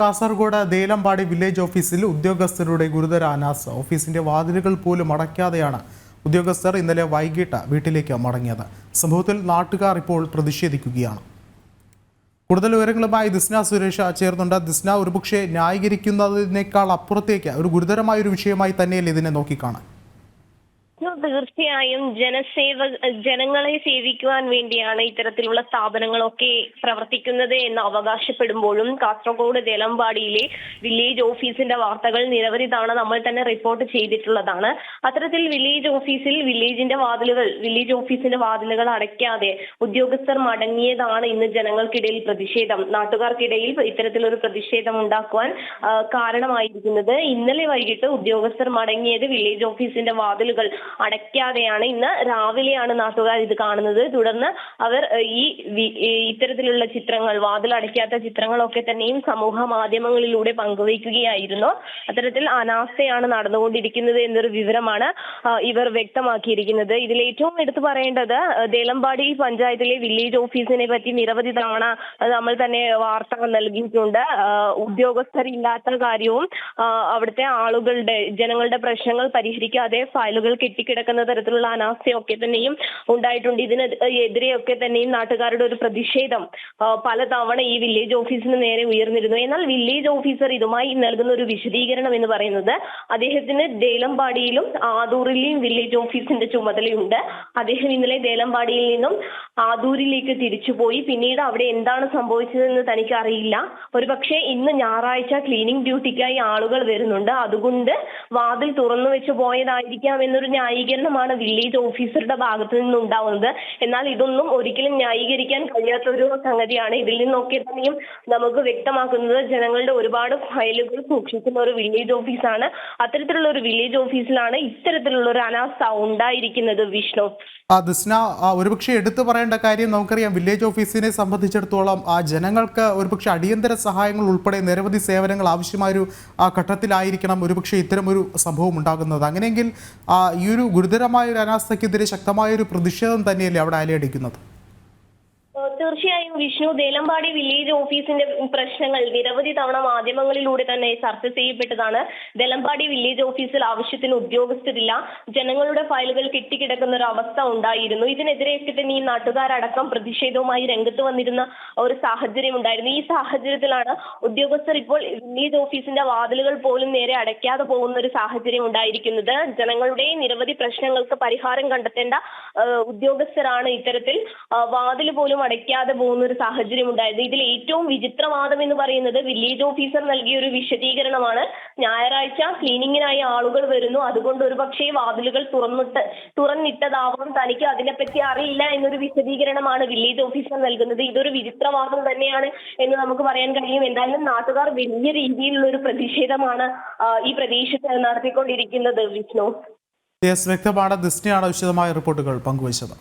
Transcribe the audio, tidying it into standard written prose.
Kasaragod Delampady village ഓഫീസിൽ ഉദ്യോഗസ്ഥരുടെ ഗുരുതര അനാസ്ഥ. ഓഫീസിന്റെ വാതിലുകൾ പോലും അടയ്ക്കാതെയാണ് ഉദ്യോഗസ്ഥർ ഇന്നലെ വൈകിട്ട് വീട്ടിലേക്ക് മടങ്ങിയത്. സംഭവത്തിൽ നാട്ടുകാർ ഇപ്പോൾ പ്രതിഷേധിക്കുകയാണ്. കൂടുതൽ വിവരങ്ങളുമായി ദിസ്ന സുരേഷ് ചേർന്നുണ്ട്. ദിസ്ന, ഒരുപക്ഷെ ന്യായീകരിക്കുന്നതിനേക്കാൾ അപ്പുറത്തേക്ക് ഒരു ഗുരുതരമായ ഒരു വിഷയമായി തന്നെയല്ലേ ഇതിനെ നോക്കിക്കാണാൻ? തീർച്ചയായും ജനങ്ങളെ സേവിക്കുവാൻ വേണ്ടിയാണ് ഇത്തരത്തിലുള്ള സ്ഥാപനങ്ങളൊക്കെ പ്രവർത്തിക്കുന്നത് എന്ന് അവകാശപ്പെടുമ്പോഴും കാസർഗോഡ് ദേലമ്പാടിയിലെ വില്ലേജ് ഓഫീസിന്റെ വാർത്തകൾ നിരവധി തവണ നമ്മൾ തന്നെ റിപ്പോർട്ട് ചെയ്തിട്ടുള്ളതാണ്. അത്തരത്തിൽ വില്ലേജ് ഓഫീസിന്റെ വാതിലുകൾ അടയ്ക്കാതെ ഉദ്യോഗസ്ഥർ മടങ്ങിയതാണ് ഇന്ന് ജനങ്ങൾക്കിടയിൽ പ്രതിഷേധം, നാട്ടുകാർക്കിടയിൽ ഇത്തരത്തിലൊരു പ്രതിഷേധം ഉണ്ടാക്കുവാൻ കാരണമായിരിക്കുന്നത്. ഇന്നലെ വൈകിട്ട് ഉദ്യോഗസ്ഥർ മടങ്ങിയത് വില്ലേജ് ഓഫീസിന്റെ വാതിലുകൾ അടയ്ക്കാതെയാണ്. ഇന്ന് രാവിലെയാണ് നാട്ടുകാർ ഇത് കാണുന്നത്. തുടർന്ന് അവർ ഇത്തരത്തിലുള്ള ചിത്രങ്ങൾ, വാതിലടയ്ക്കാത്ത ചിത്രങ്ങളൊക്കെ തന്നെയും സമൂഹ മാധ്യമങ്ങളിലൂടെ പങ്കുവയ്ക്കുകയായിരുന്നു. അത്തരത്തിൽ അനാസ്ഥയാണ് നടന്നുകൊണ്ടിരിക്കുന്നത് എന്നൊരു വിവരമാണ് ഇവർ വ്യക്തമാക്കിയിരിക്കുന്നത്. ഇതിൽ ഏറ്റവും എടുത്തു പറയേണ്ടത് ദേലമ്പാടി പഞ്ചായത്തിലെ വില്ലേജ് ഓഫീസിനെ പറ്റി നിരവധി തവണ നമ്മൾ തന്നെ വാർത്ത നൽകിയിട്ടുണ്ട്. ഉദ്യോഗസ്ഥരില്ലാത്ത കാര്യവും അവിടുത്തെ ജനങ്ങളുടെ പ്രശ്നങ്ങൾ പരിഹരിക്കാതെ ഫയലുകൾ കെട്ടിക്കിടക്കുന്ന തരത്തിലുള്ള അനാസ്ഥയൊക്കെ തന്നെയും ഉണ്ടായിട്ടുണ്ട്. ഇതിനെതിരെയൊക്കെ തന്നെയും നാട്ടുകാരുടെ ഒരു പ്രതിഷേധം പലതവണ ഈ വില്ലേജ് ഓഫീസിന് നേരെ ഉയർന്നിരുന്നു. എന്നാൽ വില്ലേജ് ഓഫീസർ ഇതുമായി നൽകുന്ന ഒരു വിശദീകരണം എന്ന് പറയുന്നത് അദ്ദേഹത്തിന് ദേലമ്പാടിയിലും ആദൂരിലെയും വില്ലേജ് ഓഫീസിന്റെ ചുമതലയുണ്ട്. അദ്ദേഹം ഇന്നലെ ദേലമ്പാടിയിൽ നിന്നും ആദൂരിലേക്ക് തിരിച്ചുപോയി. പിന്നീട് അവിടെ എന്താണ് സംഭവിച്ചതെന്ന് തനിക്ക് അറിയില്ല. ഒരുപക്ഷെ ഇന്ന് ഞായറാഴ്ച ക്ലീനിങ് ഡ്യൂട്ടിക്കായി ആളുകൾ വരുന്നുണ്ട്, അതുകൊണ്ട് വാതിൽ തുറന്നു വെച്ച് പോയതായിരിക്കാം എന്നൊരു ന്യായീകരണമാണ് വില്ലേജ് ഓഫീസറുടെ ഭാഗത്തു നിന്നുണ്ടാവുന്നത്. എന്നാൽ ഇതൊന്നും ഒരിക്കലും ന്യായീകരിക്കാൻ കഴിയാത്ത ഒരു സംഗതിയാണ്. ഇതിൽ നിന്നൊക്കെ തന്നെയും നമുക്ക് വ്യക്തമാക്കുന്നത് ജനങ്ങളുടെ ഒരുപാട് ഫയലുകൾ സൂക്ഷിക്കുന്ന ഒരു വില്ലേജ് ഓഫീസാണ്. അത്തരത്തിലുള്ള ഒരു വില്ലേജ് ഓഫീസിലാണ് ഇത്തരത്തിലുള്ള ഒരു അനാസ്ഥ ഉണ്ടായിരിക്കുന്നത്. വിഷ്ണു, ദിസ്ന, ഒരുപക്ഷെ എടുത്തു പറയേണ്ട കാര്യം നമുക്കറിയാം, വില്ലേജ് ഓഫീസിനെ സംബന്ധിച്ചിടത്തോളം ജനങ്ങൾക്ക് ഒരുപക്ഷെ അടിയന്തര സഹായങ്ങൾ ഉൾപ്പെടെ നിരവധി സേവനങ്ങൾ ആവശ്യമായൊരു ഘട്ടത്തിലായിരിക്കണം ഒരുപക്ഷെ ഇത്തരമൊരു സംഭവം ഉണ്ടാകുന്നത്. അങ്ങനെയെങ്കിൽ ഈ ഒരു ഗുരുതരമായ ഒരു അനാസ്ഥയ്ക്കെതിരെ ശക്തമായൊരു പ്രതിഷേധം തന്നെയല്ലേ അവിടെ അലയടിക്കുന്നത്? തീർച്ചയായും വിഷ്ണു, ദേലമ്പാടി വില്ലേജ് ഓഫീസിന്റെ പ്രശ്നങ്ങൾ നിരവധി തവണ മാധ്യമങ്ങളിലൂടെ തന്നെ ചർച്ച ചെയ്യപ്പെട്ടതാണ്. ദേലമ്പാടി വില്ലേജ് ഓഫീസിൽ ആവശ്യത്തിന് ഉദ്യോഗസ്ഥരില്ല, ജനങ്ങളുടെ ഫയലുകൾ കെട്ടിക്കിടക്കുന്ന ഒരു അവസ്ഥ ഉണ്ടായിരുന്നു. ഇതിനെതിരെയൊക്കെ തന്നെ ഈ നാട്ടുകാരടക്കം പ്രതിഷേധവുമായി രംഗത്ത് വന്നിരുന്ന ഒരു സാഹചര്യം ഉണ്ടായിരുന്നു. ഈ സാഹചര്യത്തിലാണ് ഉദ്യോഗസ്ഥർ ഇപ്പോൾ വില്ലേജ് ഓഫീസിന്റെ വാതിലുകൾ പോലും നേരെ അടയ്ക്കാതെ പോകുന്ന ഒരു സാഹചര്യം ഉണ്ടായിരിക്കുന്നത്. ജനങ്ങളുടെ നിരവധി പ്രശ്നങ്ങൾക്ക് പരിഹാരം കണ്ടെത്തേണ്ട ഉദ്യോഗസ്ഥരാണ് ഇത്തരത്തിൽ വാതിൽ പോലും അടയ്ക്കാതെ പോകുന്ന ഒരു സാഹചര്യം ഉണ്ടായത്. ഇതിൽ ഏറ്റവും വിചിത്രവാദം എന്ന് പറയുന്നത് വില്ലേജ് ഓഫീസർ നൽകിയ ഒരു വിശദീകരണമാണ്. ഞായറാഴ്ച ക്ലീനിങ്ങിനായി ആളുകൾ വരുന്നു, അതുകൊണ്ട് ഒരുപക്ഷെ വാതിലുകൾ തുറന്നിട്ടതാവാം, തനിക്ക് അതിനെപ്പറ്റി അറിയില്ല എന്നൊരു വിശദീകരണമാണ് വില്ലേജ് ഓഫീസർ നൽകുന്നത്. ഇതൊരു വിചിത്രവാദം തന്നെയാണ് എന്ന് നമുക്ക് പറയാൻ കഴിയും. എന്തായാലും നാട്ടുകാർ വലിയ രീതിയിലുള്ള ഒരു പ്രതിഷേധമാണ് ഈ പ്രദേശത്ത് നടത്തിക്കൊണ്ടിരിക്കുന്നത്. വിഷ്ണു, വ്യക്തമാണ്. ദിസ്നയാണ് വിശദമായ റിപ്പോർട്ടുകൾ പങ്കുവച്ചത്.